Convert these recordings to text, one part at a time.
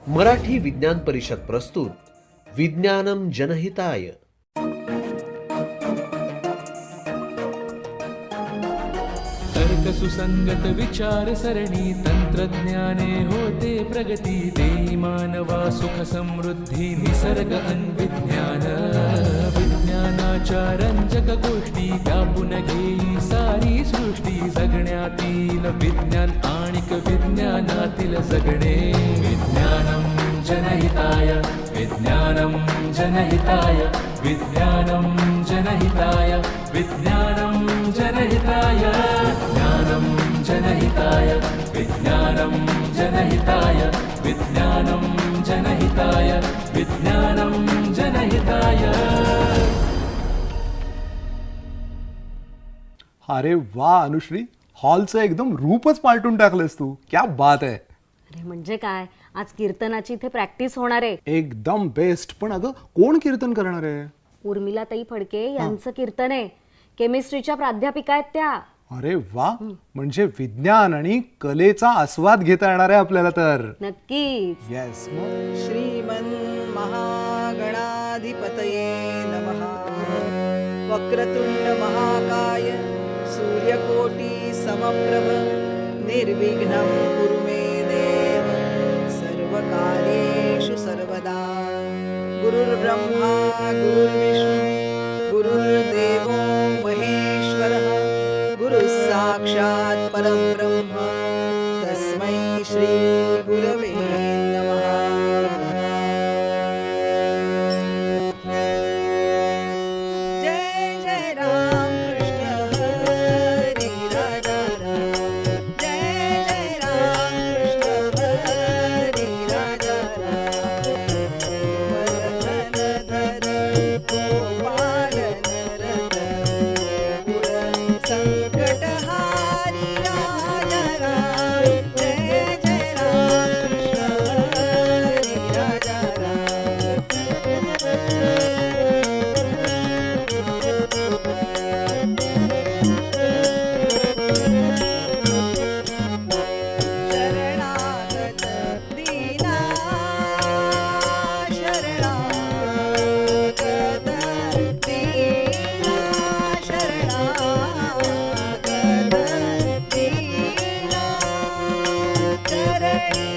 मराठी विज्ञान परिषद प्रस्तुत विज्ञानम जनहिताय. सुसंगत विचार सरणी तंत्रज्ञाने होते प्रगती देई मानवा सुख समृद्धी निसर्ग अन्विज्ञान विज्ञानाच्या रंजक गोष्टी व्यापून घेई सारी सृष्टी जगण्यातील विज्ञान आणिक विज्ञानातील जगणे विज्ञानम जनहिताय विज्ञानम जनहिताय विज्ञानम जनहिताय विज्ञानम जनहिताय विज्ञानम जनहिताय विज्ञानम जनहिताय विज्ञानम जनहिताय विज्ञानम जनहिताय. अरे वा अनुश्री, हॉलचं एकदम रूपच पालटून टाकलंस तू. क्या बात आहे. अरे म्हणजे काय, आज कीर्तनाची इथे प्रॅक्टिस होणार आहे. एकदम बेस्ट. पण अगं कोण कीर्तन करणार आहे? उर्मिलाताई फडके यांचं कीर्तन आहे. केमिस्ट्रीच्या प्राध्यापिका आहेत त्या. अरे वा, म्हणजे विज्ञान आणि कलेचा आस्वाद घेता येणार आहे आपल्याला तर. नक्कीच. येस. श्रीमन् महागणाधिपतये नमः. वक्रतुंड महाकाय सूर्यकोटि समप्रभ निर्विघ्नं कुरु मे देव सर्वकार्येषु सर्वदा. गुरुर्ब्रह्मा गुरुर्विष्णु गुरुर्देवो महेश्वरः गुरुः साक्षात् परब्रह्म तस्मै श्री गुरवे नमः. जय जय राम कृष्ण हरी राजा राम. जय जय राम कृष्ण हरी राजा राम. वरधर गोपाल नरधर संकटहारी राजा राम. जय जय राम कृष्ण हरी राजा शरणागत दीना शरणागत दीना शरणागत दीना चरणी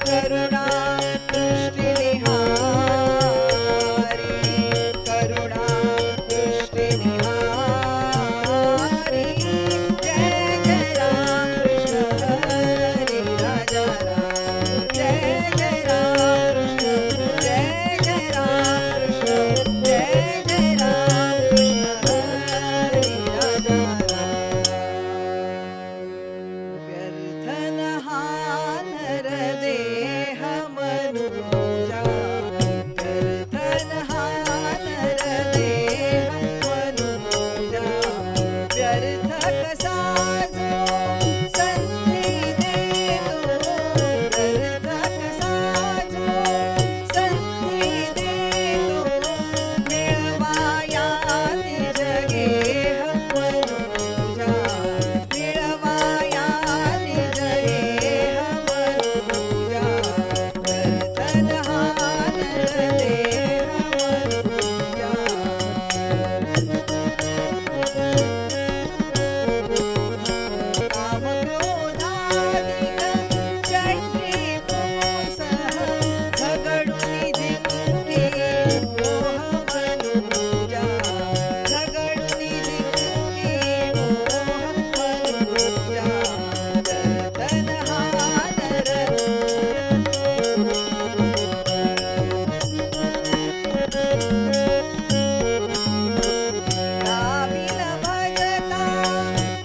करुणा दृष्टि निहारी करुणा दृष्टि निहारी. जय जय राम कृष्ण हरी राजा राम. जय जय राम कृष्ण जय जय राम कृष्ण जय जय राम कृष्ण हरी राजा राम. व्यर्थन हा नरदेह मनुजा व्यर्थन हा नरदेह मनुजा व्यर्थ कसा जो संधी देतो व्यर्थ कसा जो संधी देतो मिळवाया निज गेह मनुजा मिळवाया निज गेह मनुजा व्यर्थन हा नरदेह मनुजा. कामक्रोधादिक चैत्रीपुंसः झगडुनि जिंकी मोह मनुजा झगडुनि जिंकी मोह मनुजा. व्यर्थन हा काबिल भजता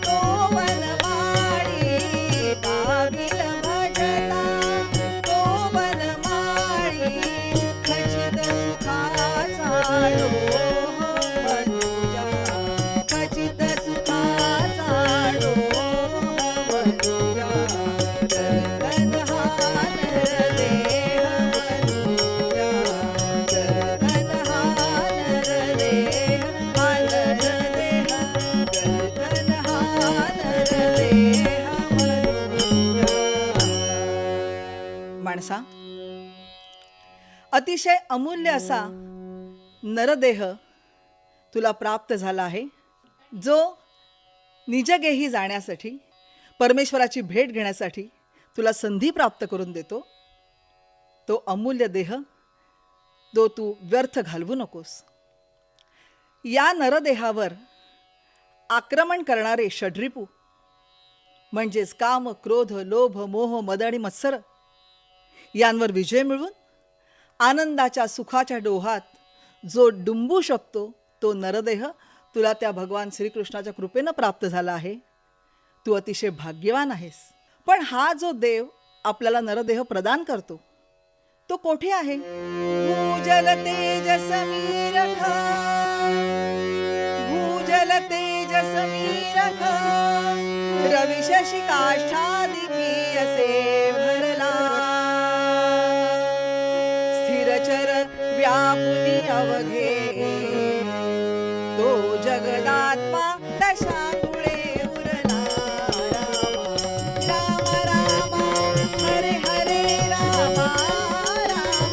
तो वनमाळी काबिल भजता तो वनमाळी खचित सुखाचा डोह मनुजा खचित सुखाचा डोह मनुजा. व्यर्थन हा नरदेह मनुजा व्यर्थन हा नरदेह हा नरदेह व्यर्थन हा नरदेह मनुजा. असा अतिशय अमूल्य असा नरदेह तुला प्राप्त झाला आहे, जो निजगेही जाण्यासाठी, परमेश्वराची भेट घेण्यासाठी तुला संधी प्राप्त करून देतो. तो अमूल्य देह तो तू व्यर्थ घालवू नकोस. या नरदेहावर आक्रमण करणारे षड्रिपू म्हणजेच काम, क्रोध, लोभ, मोह, मद आणि मत्सर यांवर विजय मिळवून आनंदाच्या सुखाच्या डोहात जो डुंबू शकतो, तो नरदेह तुला त्या भगवान श्रीकृष्णाच्या कृपेनं प्राप्त झाला आहे. तू अतिशय भाग्यवान आहेस. पण हा जो देव आपल्याला नरदेह प्रदान करतो तो कोठे आहे? भूजल तेजस मीरख, भूजल तेजस मीरख, रवी शशी काष्ठादिकी असे भरला, स्थिरचर व्यापुनी अवघे, तो जगदात्मा दशामुळे उरला. राम राम हरे हरे राम राम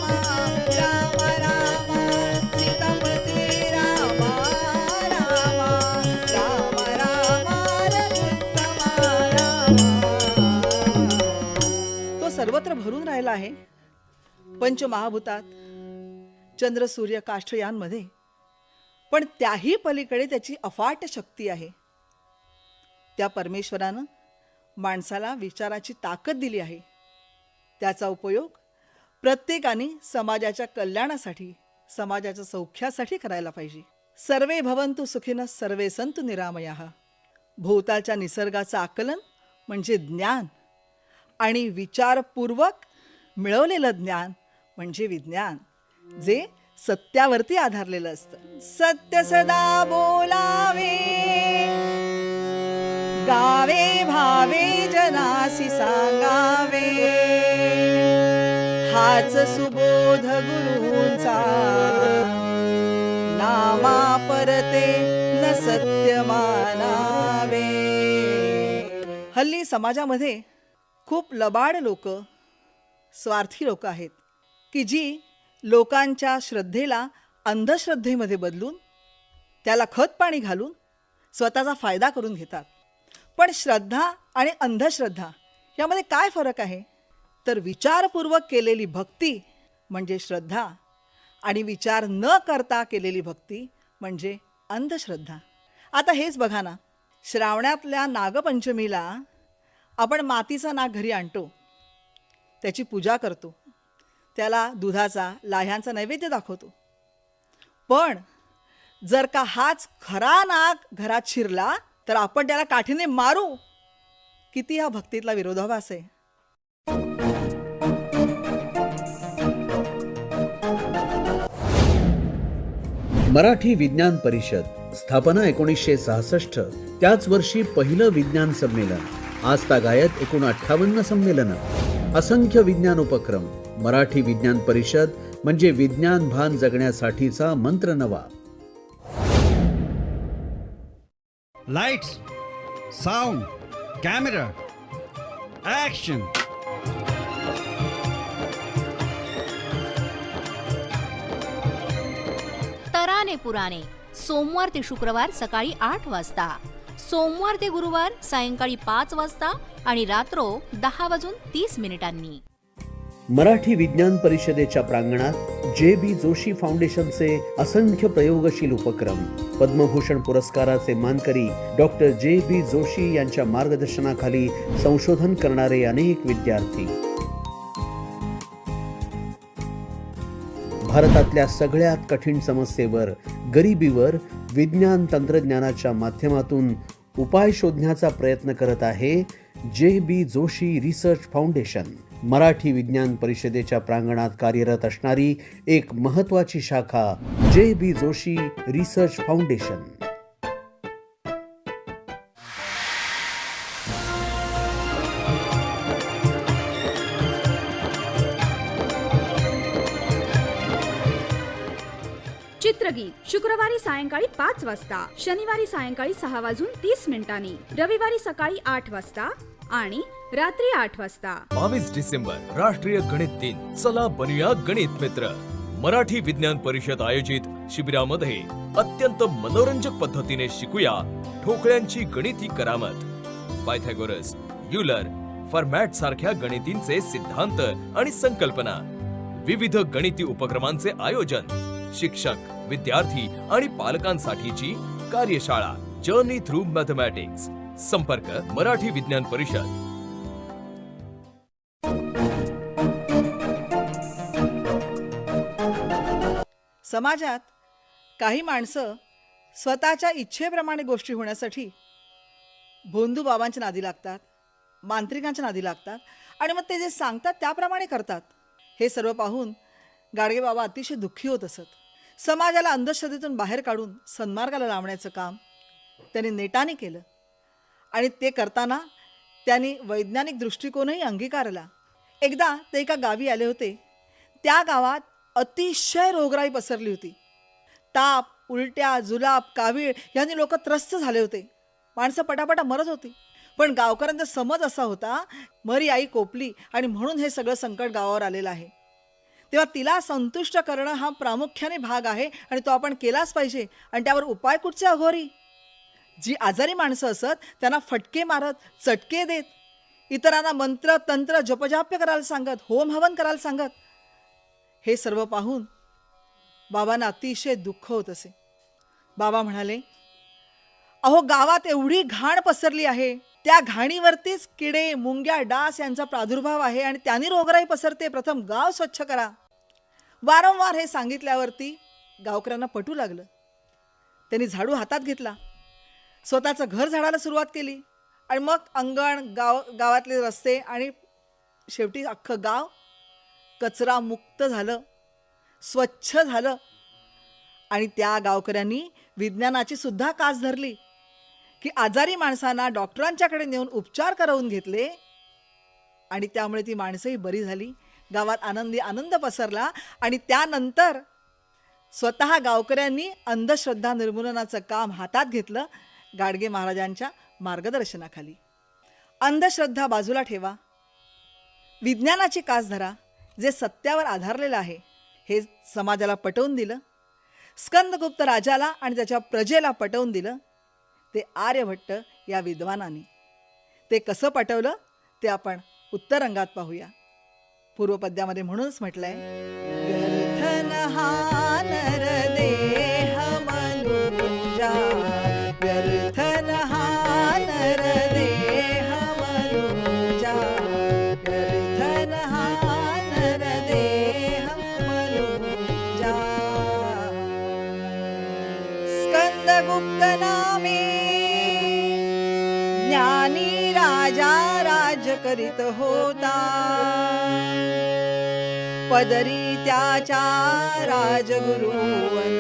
राम राम सीतापती राम राम राम राम रघुत्तम राम. तो सर्वत्र भरून राहिला आहे. पंचमहाभूतात, चंद्र सूर्य काष्ठ यांमध्ये. पण त्याही पलीकडे त्याची अफाट शक्ती आहे. त्या परमेश्वरानं माणसाला विचाराची ताकद दिली आहे. त्याचा उपयोग प्रत्येकाने समाजाच्या कल्याणासाठी, समाजाच्या सौख्यासाठी करायला पाहिजे. सर्वे भवन्तु सुखिनः सर्वे सन्तु निरामयाः. भोवतालच्या निसर्गाचं आकलन म्हणजे ज्ञान, आणि विचारपूर्वक मिळवलेलं ज्ञान म्हणजे विज्ञान, जे सत्यावरती आधारलेलं असतं. सत्य सदा बोलावे, गावे भावे जनासी सांगावे, हाच सुबोध गुरूंचा, नामा परते न सत्य मानावे. हल्ली समाजामध्ये खूप लबाड लोक, स्वार्थी लोक आहेत की जी लोकांच्या श्रद्धेला अंधश्रद्धेमध्ये बदलून, त्याला खतपाणी घालून स्वतःचा फायदा करून घेतात. पण श्रद्धा आणि अंधश्रद्धा यामध्ये काय फरक आहे? तर विचारपूर्वक केलेली भक्ती म्हणजे श्रद्धा, आणि विचार न करता केलेली भक्ती म्हणजे अंधश्रद्धा. आता हेच बघा ना, श्रावणातल्या नागपंचमीला आपण मातीचा नाग घरी आणतो, त्याची पूजा करतो, त्याला दुधाचा, लाह्यांचा नैवेद्य दाखवतो. पण जर का हाच खरा नाग घरात शिरला तर आपण त्याला काठीने मारू. किती हा भक्तीतला विरोधाभास आहे. मराठी विज्ञान परिषद स्थापना 1966. त्याच वर्षी पहिलं विज्ञान संमेलन, आजतागायत 59 संमेलनं, असंख्य विज्ञान उपक्रम. मराठी विज्ञान परिषद म्हणजे विज्ञान भान जगण्यासाठीचा मंत्र नवा. Lights, sound, camera, action. तराने पुराणे सोमवार ते शुक्रवार सकाळी 8 वाजता, सोमवार ते गुरुवार सायंकाळी 5 वाजता आणि रात्र 10:30 मराठी विज्ञान परिषदेच्या प्रांगणात जे.बी. जोशी फाउंडेशनचे असंख्य प्रयोगशील उपक्रम, पद्मभूषण पुरस्काराचे मानकरी डॉक्टर जे.बी. जोशी यांच्या मार्गदर्शनाखाली संशोधन करणारे अनेक विद्यार्थी, भारतातल्या सगळ्यात कठीण समस्येवर, गरिबीवर विज्ञान तंत्रज्ञानाच्या माध्यमातून उपाय शोधण्याचा प्रयत्न करत आहे JB. Joshi research foundation. Marathi विज्ञान परिषदेच्या प्रांगणात कार्यरत असणारी एक महत्त्वाची शाखा जे.बी. Joshi research foundation. चित्रगीत शुक्रवारी सायंकाळी 5 वाजता, शनिवारी सायंकाळी 6:30 रविवारी सकाळी 8 वाजता, आणि रात्री 8 वाजता. 22 डिसेंबर राष्ट्रीय गणित दिन. चला बनूया गणित मित्र. मराठी विज्ञान परिषद आयोजित शिबिरामध्ये अत्यंत मनोरंजक पद्धतीने शिकूया ठोकळ्यांची गणिती करामत. पायथागोरस, युलर, फॉर्मॅट सारख्या गणितींचे सिद्धांत आणि संकल्पना. विविध गणिती उपक्रमांचे आयोजन. शिक्षक, विद्यार्थी आणि पालकांसाठीची कार्यशाळा. Journey through mathematics. संपर्क मराठी विज्ञान परिषद. समाजात काही माणसं स्वतःच्या इच्छेप्रमाणे गोष्टी होण्यासाठी भोंदू बाबांच्या नादी लागतात, मांत्रिकांच्या नादी लागतात आणि मग ते जे सांगतात त्याप्रमाणे करतात. हे सर्व पाहून गाडगे बाबा अतिशय दुःखी होत असत. समाजाला अंधश्रद्धेतून बाहेर काढून सन्मार्गाला लावण्याचं काम त्यांनी नेटाने केलं आणि ते करताना त्यांनी वैज्ञानिक दृष्टिकोनही अंगीकारला. एकदा ते एका गावी आले होते. त्या गावात अतिशय रोगराई पसरली होती. ताप, उलट्या, जुलाब, कावीळ यांनी लोक त्रस्त झाले होते. माणसं पटापटा मरत होती. पण गावकऱ्यांचा समज असा होता, मरी आई कोपली आणि म्हणून हे सगळं संकट गावावर आलेलं आहे. तेव्हा तिला संतुष्ट करणं हा प्रामुख्याने भाग आहे आणि तो आपण केलाच पाहिजे. आणि त्यावर उपाय कुठचे अघोरी? जी आजारी माणसं असत त्यांना फटके मारत, चटके देत, इतरांना मंत्र तंत्र जपजाप्य करायला सांगत, होम हवन करायला सांगत. हे सर्व पाहून बाबांना अतिशय दुःख होत असे. बाबा म्हणाले, अहो गावात एवढी घाण पसरली आहे, त्या घाणीवरतीच किडे, मुंग्या, डास यांचा प्रादुर्भाव आहे आणि त्यांनी रोगराई पसरते. प्रथम गाव स्वच्छ करा. वारंवार हे सांगितल्यावरती गावकऱ्यांना पटू लागलं. त्यांनी झाडू हातात घेतला, स्वतःचं घर झाडायला सुरुवात केली आणि मग अंगण, गावातले रस्ते आणि शेवटी अख्खं गाव कचरा मुक्त झालं, स्वच्छ झालं. आणि त्या गावकऱ्यांनी विज्ञानाची सुद्धा कास धरली की आजारी माणसांना डॉक्टरांच्याकडे नेऊन उपचार करवून घेतले आणि त्यामुळे ती माणसंही बरी झाली. गावात आनंद पसरला आणि त्यानंतर स्वतः गावकऱ्यांनी अंधश्रद्धा निर्मूलनाचं काम हातात घेतलं गाडगे महाराजांच्या मार्गदर्शनाखाली. अंधश्रद्धा बाजूला ठेवा, विज्ञानाची कास धरा, जे सत्यावर आधारलेलं आहे हे समाजाला पटवून दिलं. स्कंदगुप्त राजाला आणि त्याच्या प्रजेला पटवून दिलं ते आर्यभट्ट या विद्वानाने. ते कसं पटवलं ते आपण उत्तरंगात पाहूया. पूर्वपद्यामध्ये म्हणूनच म्हटलंय, व्यर्थ हा नरदेह मनुजा, व्यर्थ हा नरदेह मनुजा, व्यर्थ हा नरदेह मनुजा. स्कंदगुप्त नामे ज्ञानी राजा राज करीत होता, पदरी त्याच्या राजगुरुवन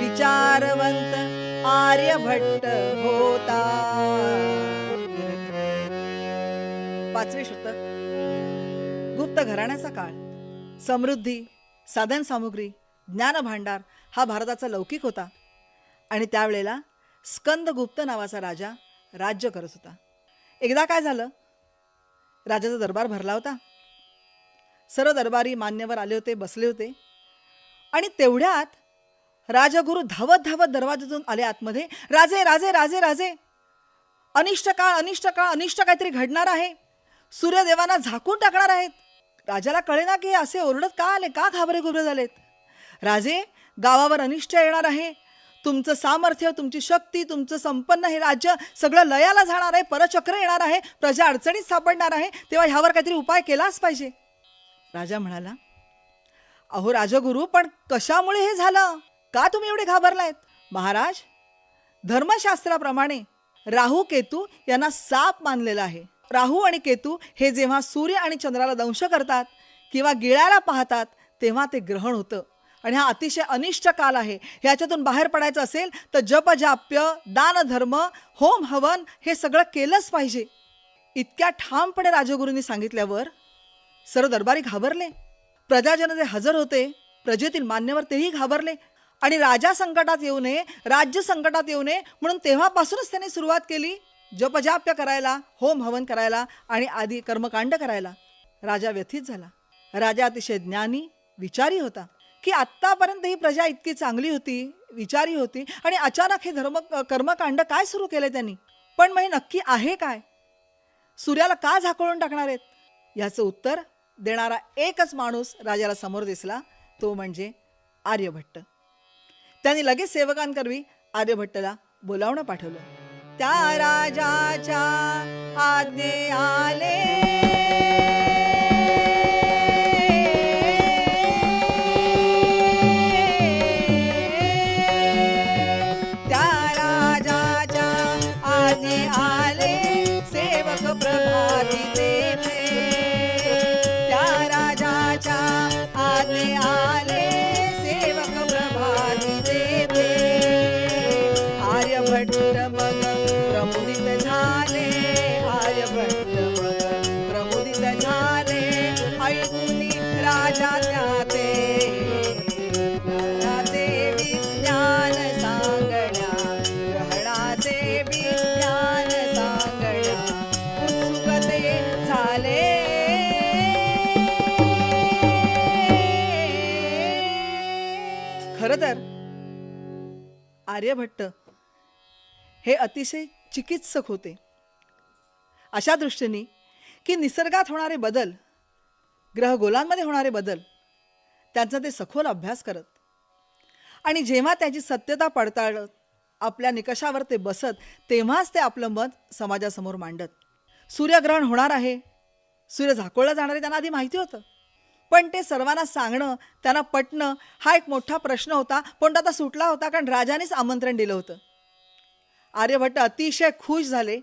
विचारवंत आर्यभट्ट होता. 5वे शतक, गुप्त घराण्याचा काळ. समृद्धी, साधन सामुग्री, ज्ञानभांडार हा भारताचा लौकिक होता आणि त्यावेळेला स्कंदगुप्त नावाचा राजा राज्य करत होता. एकदा काय झालं, राजाचा दरबार भरला होता. सर्व दरबारी मान्यवर आले होते, बसले होते आणि तेवढ्यात राजगुरू धावत धावत दरवाजातून आले आतमध्ये. राजे राजे राजे राजे, अनिष्ट काळ अनिष्ट काळ, अनिष्ट काहीतरी घडणार आहे, सूर्यदेवांना झाकून टाकणार आहेत. राजाला कळेना की असे ओरडत का आले, का घाबरे घुबरे झालेत. राजे, गावावर अनिष्ट येणार आहे, तुमचं सामर्थ्य, तुमची शक्ती, तुमचं संपन्न हे राज्य सगळं लयाला जाणार आहे, परचक्र येणार आहे, प्रजा अडचणीत सापडणार आहे, तेव्हा ह्यावर काहीतरी उपाय केलाच पाहिजे. राजा म्हणाला, अहो राजगुरू, पण कशामुळे हे झालं, का तुम्ही एवढे घाबरलायत. महाराज, धर्मशास्त्राप्रमाणे राहू केतू यांना साप मानलेला आहे. राहू आणि केतू हे जेव्हा सूर्य आणि चंद्राला दंश करतात किंवा गिळायला पाहतात तेव्हा ते ग्रहण होतं आणि हा अतिशय अनिष्ट काल आहे. ह्याच्यातून बाहेर पडायचं असेल तर जपजाप्य, दानधर्म, होम हवन हे सगळं केलंच पाहिजे. इतक्या ठामपणे राजगुरूंनी सांगितल्यावर सर्व दरबारी घाबरले. प्रजाजन जे हजर होते, प्रजेतील मान्यवर तेही घाबरले आणि राजा संकटात येऊ नये, राज्य संकटात येऊ नये म्हणून तेव्हापासूनच त्यांनी सुरुवात केली जपजाप्य करायला, होम हवन करायला आणि आदी कर्मकांड करायला राजा व्यथित झाला. राजा अतिशय ज्ञानी, विचारी होता की आत्तापर्यंत ही प्रजा इतकी चांगली होती, विचारी होती, आणि अचानक हे कर्मकांड काय सुरू केले त्यांनी. पण मग हे नक्की आहे काय? सूर्याला का झाकळून टाकणार आहेत? याचं उत्तर देणारा एकच माणूस राजाला समोर दिसला, तो म्हणजे आर्यभट्ट. त्यांनी लगेच सेवकांकरवी आर्यभट्टला बोलावणं पाठवलं. त्या राजाच्या आज्ञे आले, त्या राजाच्या आज्ञे आले, सेवक प्रभाती तेथे. त्या राजाच्या आज्ञे आले, सेवक प्रभाती तेथे. आर्यभट्ट मग प्रमुदित झाले, आर्यभट्ट मग प्रमुदित झाले. ऐकुनी राजा त्याते ग्रहणाचे विज्ञान सांगण्या, ग्रहणाचे विज्ञान सांगण्या उत्सुकते झाले. खरं तर आर्यभट्ट हे अतिशय चिकित्सक होते, अशा दृष्टीने की निसर्गात होणारे बदल, ग्रहगोलांमध्ये होणारे बदल, त्यांचा ते सखोल अभ्यास करत आणि जेव्हा त्याची सत्यता पडताळत आपल्या निकषावर ते बसत, तेव्हाच ते आपलं मत समाजासमोर मांडत. सूर्यग्रहण होणार आहे, सूर्य झाकोळला जाणार आहे, त्यांना आधी माहिती होतं. पण ते सर्वांना सांगणं, त्यांना पटणं हा एक मोठा प्रश्न होता. पण आता सुटला होता, कारण राजानेच आमंत्रण दिलं होतं. आर्यभट्ट अतिशय खुश झाले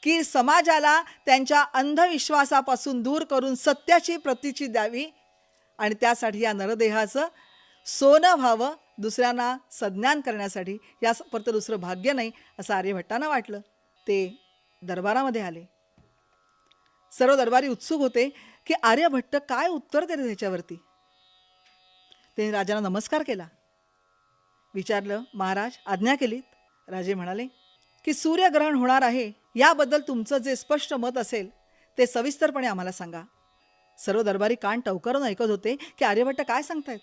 की समाजाला त्यांच्या अंधविश्वासापासून दूर करून सत्याची प्रतीची द्यावी आणि त्यासाठी या नरदेहाचं सोनं व्हावं, दुसऱ्यांना सज्ञान करण्यासाठी. या परत दुसरं भाग्य नाही असं आर्यभट्टांना वाटलं. ते दरबारामध्ये आले. सर्व दरबारी उत्सुक होते की आर्यभट्ट काय उत्तर देते त्याच्यावरती. त्यांनी राजाला नमस्कार केला, विचारलं, महाराज आज्ञा केलीत? राजे म्हणाले की सूर्यग्रहण होणार आहे, याबद्दल तुमचं जे स्पष्ट मत असेल ते सविस्तरपणे आम्हाला सांगा. सर्व दरबारी कान टवकारून ऐकत होते की आर्यभट्ट काय सांगतायत.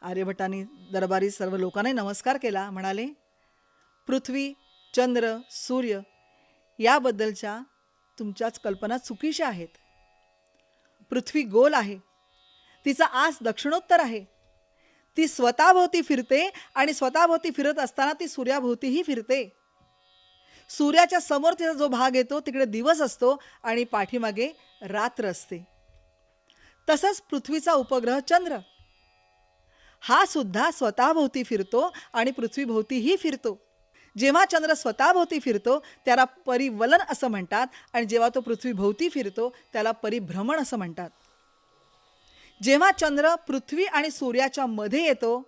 आर्यभट्टांनी दरबारी सर्व लोकांनाही नमस्कार केला. म्हणाले, पृथ्वी, चंद्र, सूर्य याबद्दलच्या तुमच्याच कल्पना चुकीच्या आहेत. पृथ्वी गोल आहे, तिचा आस दक्षिणोत्तर आहे. ती स्वतःभोवती फिरते आणि स्वतःभोवती फिरत असताना ती सूर्याभोवतीही फिरते. सूर्याच्या समोर तिचा जो भाग येतो तिकडे दिवस असतो आणि पाठीमागे रात्र असते. तसंच पृथ्वीचा उपग्रह चंद्र हा सुद्धा स्वतःभोवती फिरतो आणि पृथ्वीभोवतीही फिरतो. जेव्हा चंद्र स्वतःभोवती फिरतो त्याला परिवलन असं म्हणतात आणि जेव्हा तो पृथ्वीभोवती फिरतो त्याला परिभ्रमण असं म्हणतात. जेव्हा चंद्र पृथ्वी आणि सूर्याच्या मध्ये येतो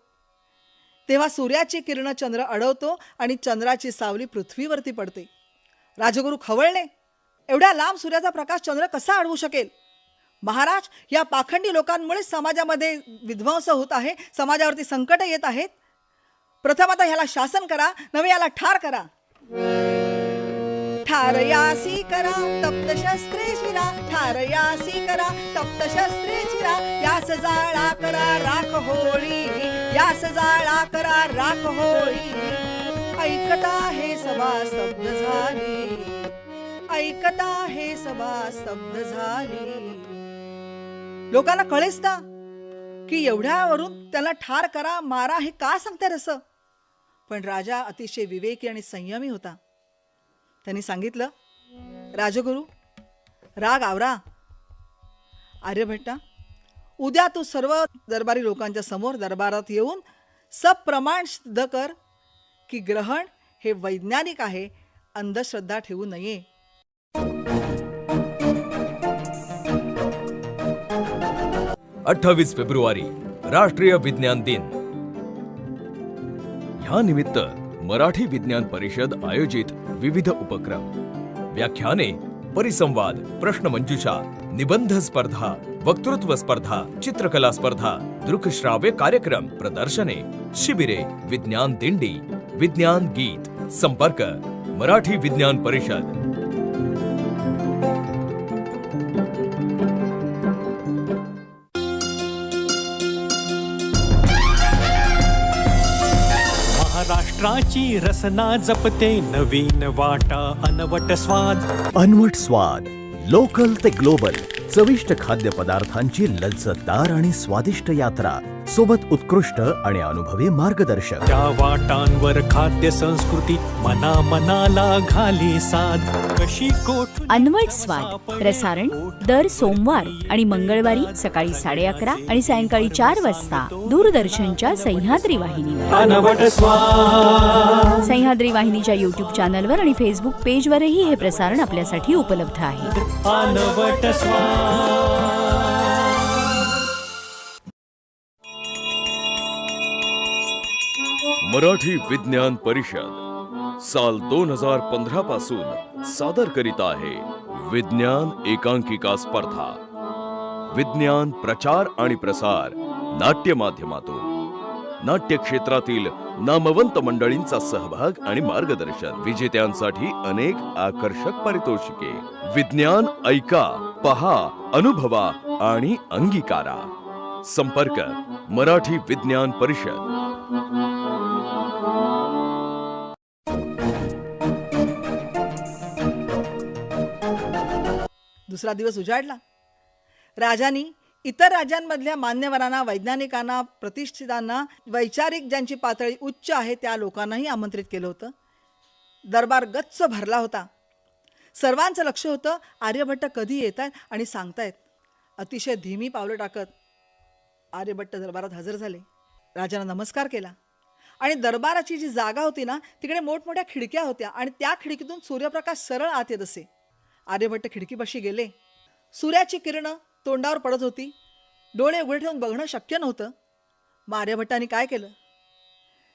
तेव्हा सूर्याची किरण चंद्र अडवतो आणि चंद्राची सावली पृथ्वीवरती पडते. राजगुरू खवळले, एवढ्या लांब सूर्याचा प्रकाश चंद्र कसा अडवू शकेल? महाराज, या पाखंडी लोकांमुळे समाजामध्ये विध्वंस होत आहे, समाजावरती संकट येत आहेत. प्रथम आता ह्याला शासन करा, नवे याला ठार करा. ठारयासी करा तप्त शस्त्रे चिरा, ठारयासी करा तप्त शस्त्रे चिरा. यास जाळा करा राख होळी, यास जाळा करा राख होळी. ऐकता हे सभा स्तब्ध झाली, ऐकता हे सभा स्तब्ध झाली. लोकांना कळेच ना की एवढ्यावरून त्याला ठार करा, मारा, हे का सांगतात असं. पण राजा अतिशय विवेकी आणि संयमी होता. त्यांनी सांगितलं, राजगुरू राग आवरा. आर्यभट्टा, उद्या तू सर्व दरबारी लोकांच्या समोर दरबारात येऊन सप्रमाण सिद्ध कर की ग्रहण हे वैज्ञानिक आहे, अंधश्रद्धा ठेवू नये. 28 फेब्रुवारी राष्ट्रीय विज्ञान दिन. ह्या निमित्त मराठी विज्ञान परिषद आयोजित विविध उपक्रम, व्याख्याने, परिसंवाद, प्रश्नमंजुषा, निबंध स्पर्धा, वक्तृत्व स्पर्धा, चित्रकला स्पर्धा, दृकश्राव्य कार्यक्रम, प्रदर्शने, शिबिरे, विज्ञान दिंडी, विज्ञान गीत. संपर्क मराठी विज्ञान परिषद. महाराष्ट्राची रसना जपते नवीन वाटा अनवट स्वाद अनवट स्वाद लोकल ते ग्लोबल चविष्ट खाद्यपदार्थांची लज्जतदार आणि स्वादिष्ट यात्रा सोबत उत्कृष्ट आणि अनुभवी मार्गदर्शक. त्या वाटांवर खाद्य संस्कृती मना मनाला घाली साध कशी कोठ अनवट स्वाद प्रसारण दर सोमवार आणि मंगळवारी सकाळी 11:30 आणि सायंकाळी 4 वाजता दूरदर्शनच्या सह्याद्री वाहिनीवर. अनवट स्वाद. सह्याद्री वाहिनीच्या युट्यूब चॅनलवर आणि फेसबुक पेजवरही हे प्रसारण आपल्यासाठी उपलब्ध आहे. अनवट स्वाद. मराठी विज्ञान परिषद साल 2015 पासून सादर करीत आहे विज्ञान एकांकिका स्पर्धा. विज्ञान प्रचार आणि प्रसार नाट्य माध्यमातून नाट्य क्षेत्रातील नामवंत मंडळींचा सहभाग आणि मार्गदर्शन. विजेत्यांसाठी अनेक आकर्षक पारितोषिके. विज्ञान ऐका, पहा, अनुभवा आणि अंगीकारा. संपर्क मराठी विज्ञान परिषद. दुसरा दिवस उजाडला. राजांनी इतर राज्यांमधल्या मान्यवरांना, वैज्ञानिकांना, प्रतिष्ठितांना, वैचारिक ज्यांची पातळी उच्च आहे त्या लोकांनाही आमंत्रित केलं होतं. दरबार गच्च भरला होता. सर्वांचं लक्ष होतं आर्यभट्ट कधी येत आहेत आणि सांगतायत. अतिशय धीमी पावलं टाकत आर्यभट्ट दरबारात हजर झाले. राजांना नमस्कार केला आणि दरबाराची जी जागा होती ना तिकडे मोठमोठ्या खिडक्या होत्या आणि त्या खिडकीतून सूर्यप्रकाश सरळ आत येत असे. आर्यभट्ट खिडकीपाशी गेले. सूर्याची किरणं तोंडावर पडत होती. डोळे उघडे ठेवून बघणं शक्य नव्हतं. मग आर्यभट्टांनी काय केलं?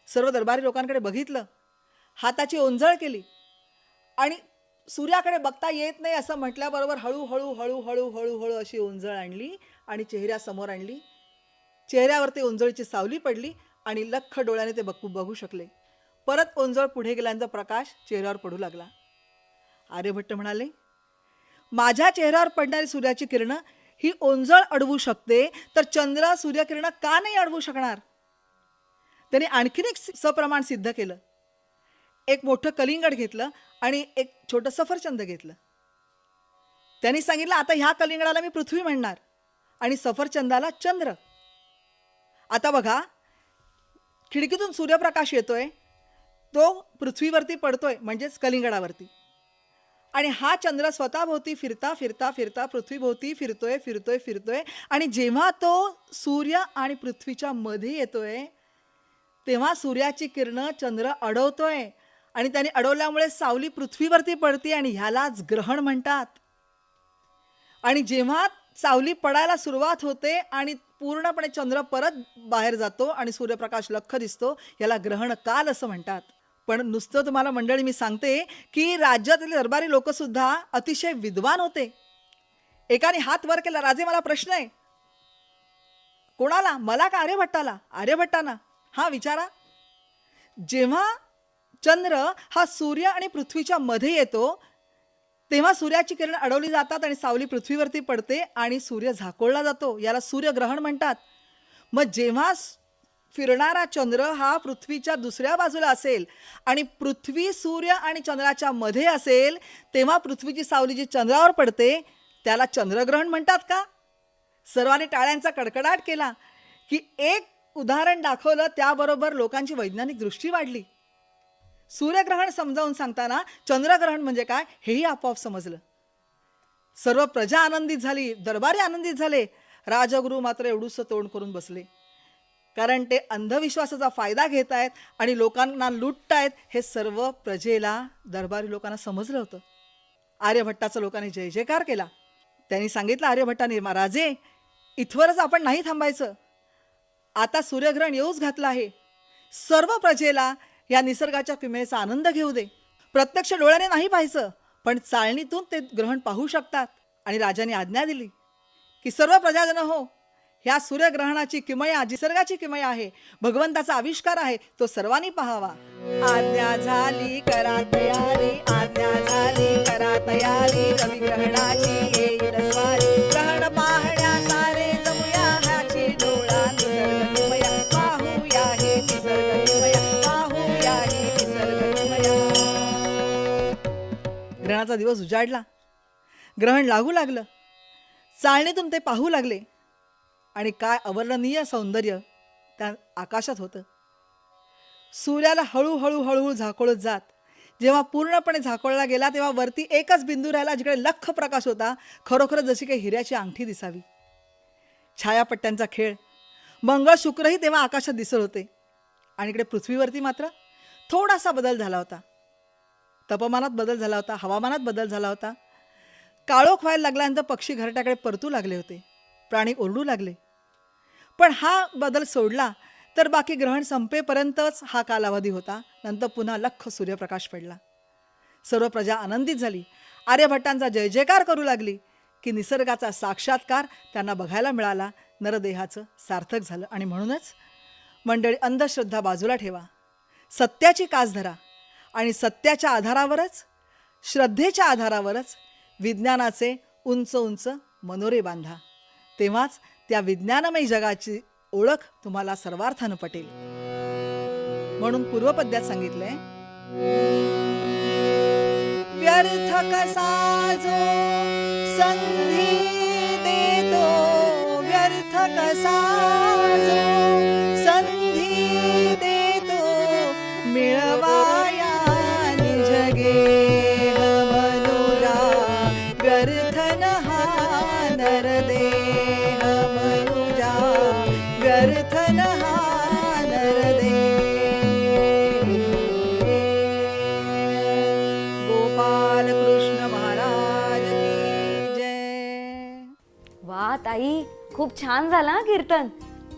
सर्व दरबारी लोकांकडे बघितलं, हाताची ओंजळ केली आणि सूर्याकडे बघता येत नाही असं म्हटल्याबरोबर हळूहळू हळूहळू हळूहळू अशी ओंजळ आणली आणि चेहऱ्यासमोर आणली. चेहऱ्यावर ते ओंजळीची सावली पडली आणि लख्ख डोळ्याने ते बघू शकले. परत ओंजळ पुढे गेल्यानंतर प्रकाश चेहऱ्यावर पडू लागला. आर्यभट्ट म्हणाले, माझ्या चेहऱ्यावर पडणारी सूर्याची किरणं ही ओंजळ अडवू शकते तर चंद्र सूर्यकिरणं का नाही अडवू शकणार? त्याने आणखीन एक सप्रमाण सिद्ध केलं. एक मोठं कलिंगड घेतलं आणि एक छोटं सफरचंद घेतलं. त्यांनी सांगितलं, आता ह्या कलिंगडाला मी पृथ्वी म्हणणार आणि सफरचंदाला चंद्र. आता बघा, खिडकीतून सूर्यप्रकाश येतोय, तो पृथ्वीवरती पडतोय म्हणजेच कलिंगडावरती, आणि हा चंद्र स्वतःभोवती फिरता फिरता फिरता पृथ्वीभोवती फिरतोय फिरतोय फिरतोय आणि जेव्हा तो सूर्य आणि पृथ्वीच्या मध्ये येतोय तेव्हा सूर्याची किरणं चंद्र अडवतोय आणि त्याने अडवल्यामुळे सावली पृथ्वीवरती पडते आणि ह्यालाच ग्रहण म्हणतात. आणि जेव्हा सावली पडायला सुरुवात होते आणि पूर्णपणे चंद्र परत बाहेर जातो आणि सूर्यप्रकाश लख्ख दिसतो, याला ग्रहण काल असं म्हणतात. पण नुसतं तुम्हाला मंडळी मी सांगते की राज्यातील दरबारी लोकसुद्धा अतिशय विद्वान होते. एकाने हात वर केला, राजे मला प्रश्न आहे. कोणाला? मला का आर्यभट्टाला? आर्यभट्टांना. हा विचारा. जेव्हा चंद्र हा सूर्य आणि पृथ्वीच्या मध्ये येतो तेव्हा सूर्याची किरण अडवली जातात आणि सावली पृथ्वीवरती पडते आणि सूर्य झाकोळला जातो, याला सूर्यग्रहण म्हणतात. मग जेव्हा फिरणारा चंद्र हा पृथ्वीच्या दुसऱ्या बाजूला असेल आणि पृथ्वी सूर्य आणि चंद्राच्या मध्ये असेल तेव्हा पृथ्वीची सावली जी चंद्रावर पडते त्याला चंद्रग्रहण म्हणतात का? सर्वांनी टाळ्यांचा कडकडाट केला की एक उदाहरण दाखवलं, त्याबरोबर लोकांची वैज्ञानिक दृष्टी वाढली. सूर्यग्रहण समजावून सांगताना चंद्रग्रहण म्हणजे काय हेही आपोआप समजलं. सर्व प्रजा आनंदित झाली, दरबारी आनंदित झाले. राजगुरू मात्र एवढूसं तोंड करून बसले, कारण ते अंधविश्वासाचा फायदा घेत आहेत आणि लोकांना लुटतायत हे सर्व प्रजेला, दरबारी लोकांना समजलं होतं. आर्यभट्टाचा लोकांनी जय जयकार केला. त्यांनी सांगितलं आर्यभट्टाने, राजे इथवरच आपण नाही थांबायचं, आता सूर्यग्रहण येऊच घातलं आहे. सर्व प्रजेला या निसर्गाच्या किमयेचा आनंद घेऊ दे. प्रत्यक्ष डोळ्याने नाही पाहायचं, पण चाळणीतून ते ग्रहण पाहू शकतात. आणि राजाने आज्ञा दिली की सर्व प्रजाजन हो, ह्या सूर्यग्रहणाची किमया निसर्गाची किमया आहे, भगवंताचा आविष्कार आहे, तो सर्वांनी पाहावा. आज्ञा झाली करा तयारी, आज्ञा झाली करा तयारी, रविग्रहणाची येईल स्वारी, ग्रहण पाहण्या सारे जमुया, ह्याची डोळा निसर्ग किमया, पाहूया हे निसर्ग किमया, पाहूया हे ग्रहणाचा दिवस उजाडला. ग्रहण लागू लागलं. चाळणीतून ते पाहू लागले आणि काय अवर्णनीय सौंदर्य त्या आकाशात होतं. सूर्याला हळूहळू हळूहळू झाकोळत जात जेव्हा पूर्णपणे झाकोळला गेला तेव्हा वरती एकच बिंदू राहिला जिकडे लख प्रकाश होता, खरोखरच जशी काही हिऱ्याची अंगठी दिसावी. छायापट्ट्यांचा खेळ. मंगळ शुक्रही तेव्हा आकाशात दिसत होते आणि इकडे पृथ्वीवरती मात्र थोडासा बदल झाला होता. तापमानात बदल झाला होता, हवामानात बदल झाला होता. काळोख व्हायला लागल्यानंतर पक्षी घरट्याकडे परतू लागले होते, प्राणी ओरडू लागले. पण हा बदल सोडला तर बाकी ग्रहण संपेपर्यंतच हा कालावधी होता. नंतर पुन्हा लख सूर्यप्रकाश पडला. सर्व प्रजा आनंदित झाली. आर्यभट्टांचा जय जयकार करू लागली की निसर्गाचा साक्षात्कार त्यांना बघायला मिळाला. नरदेहाचं सार्थक झालं. आणि म्हणूनच मंडळी, अंधश्रद्धा बाजूला ठेवा, सत्याची कास धरा आणि सत्याच्या आधारावरच, श्रद्धेच्या आधारावरच विज्ञानाचे उंच उंच मनोरे बांधा. तेव्हाच त्या विज्ञानमय जगाची ओळख तुम्हाला सर्वार्थानं पटेल. म्हणून पूर्वपद्यात सांगितलंय, व्यर्थ कसा जो संधी देतो, व्यर्थ कसा जो संधी देतो, मिळवाया निज गेह मनुजा, व्यर्थ न हा नरदेह मनुजा, व्यर्थ न हा नरदेह. गोपाल कृष्ण महाराज की जय. वा ताई, खूप छान झालं हा कीर्तन.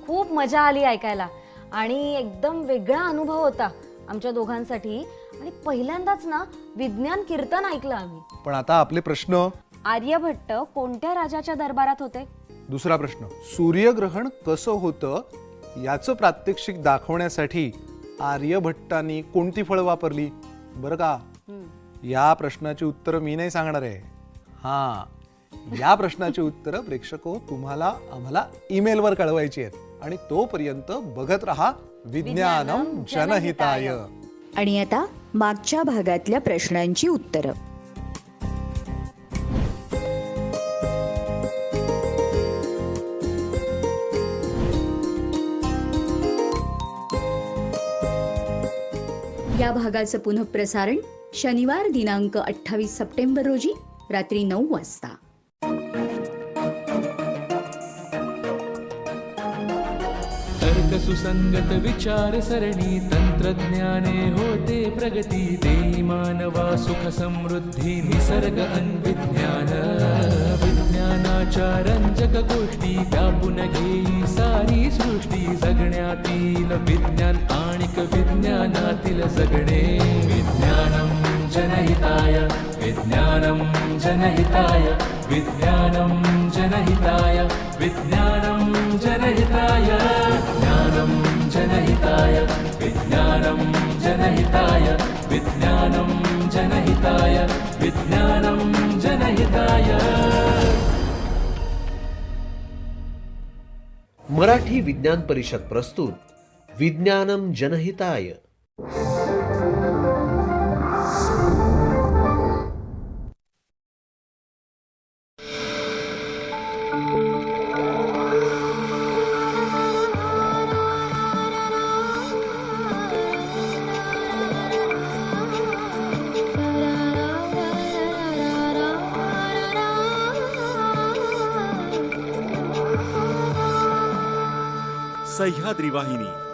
खूप मजा आली ऐकायला आणि एकदम वेगळा अनुभव होता आमच्या दोघांसाठी. आणि पहिल्यांदाच ना विज्ञान कीर्तन ऐकलं आम्ही. पण आता आपले प्रश्न. आर्यभट्ट कोणत्या राजाच्या दरबारात होते? दुसरा प्रश्न, सूर्यग्रहण कसं होतं याचं प्रात्यक्षिक दाखवण्यासाठी आर्यभट्टांनी कोणती फळं वापरली बरं का? या प्रश्नाची उत्तरं मी नाही सांगणार आहे. या प्रश्नाची उत्तरं प्रेक्षको तुम्हाला आम्हाला ईमेलवर कळवायची आहेत. आणि तोपर्यंत बघत रहा विज्ञानम जनहिताय. आणि आता मागच्या भागातल्या प्रश्नांची उत्तरं. या भागाचं पुनःप्रसारण शनिवार दिनांक 28 सप्टेंबर रोजी रात्री 9 वाजता. सुसंगत विचार सरणी तंत्रज्ञाने होते प्रगती, देई मानवा सुख समृद्धी निसर्ग अन्विज्ञान. विज्ञानाच्या रंजक गोष्टी व्यापून घेई सारी सृष्टी, जगण्यातील विज्ञान आणिक विज्ञानातील जगणे. विज्ञानम जनहिताय, विज्ञानम जनहिताय, विज्ञानम जनहिताय, विज्ञानम जनहिताय, विज्ञानम जनहिताय, विज्ञानम जनहिताय, विज्ञानम जनहिताय, विज्ञानम जनहिताय. मराठी विज्ञान परिषद प्रस्तुत विज्ञानम जनहिताय. सह्याद्री वाहिनी